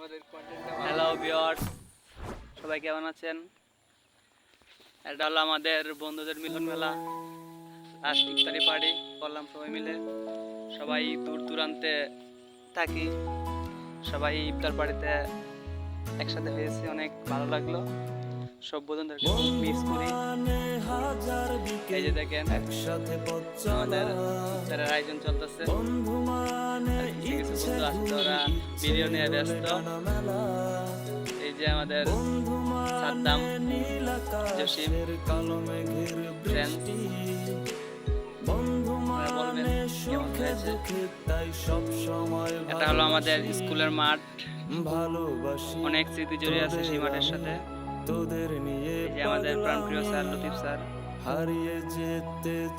Hello viewers, সবাই কেমন আছেন? এটা হলো আমাদের বন্ধুদের মিলন মেলা। লাস্ট ইফতারি পার্টি করলাম সবাই মিলে। সবাই দূর দূরান্তে থাকি, সবাই ইফতার পার্টিতে একসাথে হয়েছে, অনেক ভালো লাগলো। সব বন্ধুদেরকে মিস করি। এই যে দেখেন আমাদের ইফতারের আয়োজন চলতেছে। কিছু কিছু বন্ধু আসছে, ওরা ভিডিও নিয়ে ব্যস্ত। এই যে আমাদের সাদ্দাম, জসিম, ফ্রেন্ডস, বলবেন কেমন হয়েছে। এটা হলো আমাদের স্কুলের মাঠ, অনেক স্মৃতি জড়িয়ে আছে সেই মাঠের সাথে। এই যে আমাদের প্রাণপ্রিয় স্যার লতিফ স্যার,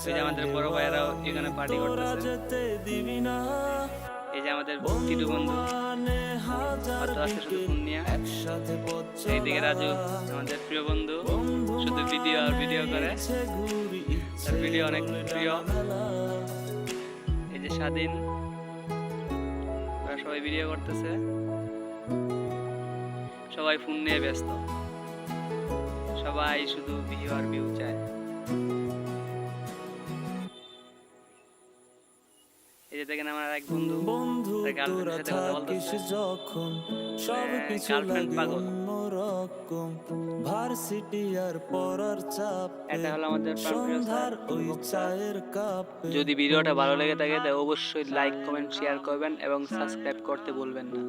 এই যে আমাদের বড় ভাইয়েরাও এখানে পার্টি করতেছে। এই যে আমাদের টিটু বন্ধু হয়তো আছে শুধু ফোন নিয়ে। এইদিকে রাজু আমাদের প্রিয় বন্ধু, শুধু ভিডিও আর ভিডিও করে, তার ভিডিও অনেক প্রিয়। এই যে স্বাধীন, ওরা সবাই ভিডিও করতেছে, সবাই ফোন নিয়ে ব্যস্ত, সবাই শুধু ভিউ আর ভিউ চায়। এই যে দেখেন আমার এক বন্ধু তার গার্লফ্রেন্ডের সাথে কথা বলতেছে, গার্লফ্রেন্ড পাগল। এটা হলো আমাদের প্রাণপ্রিয় স্যার। যদি ভিডিওটা ভালো লেগে থাকে তাহলে অবশ্যই লাইক, কমেন্ট, শেয়ার করবেন এবং সাবস্ক্রাইব করতে ভুলবেন না।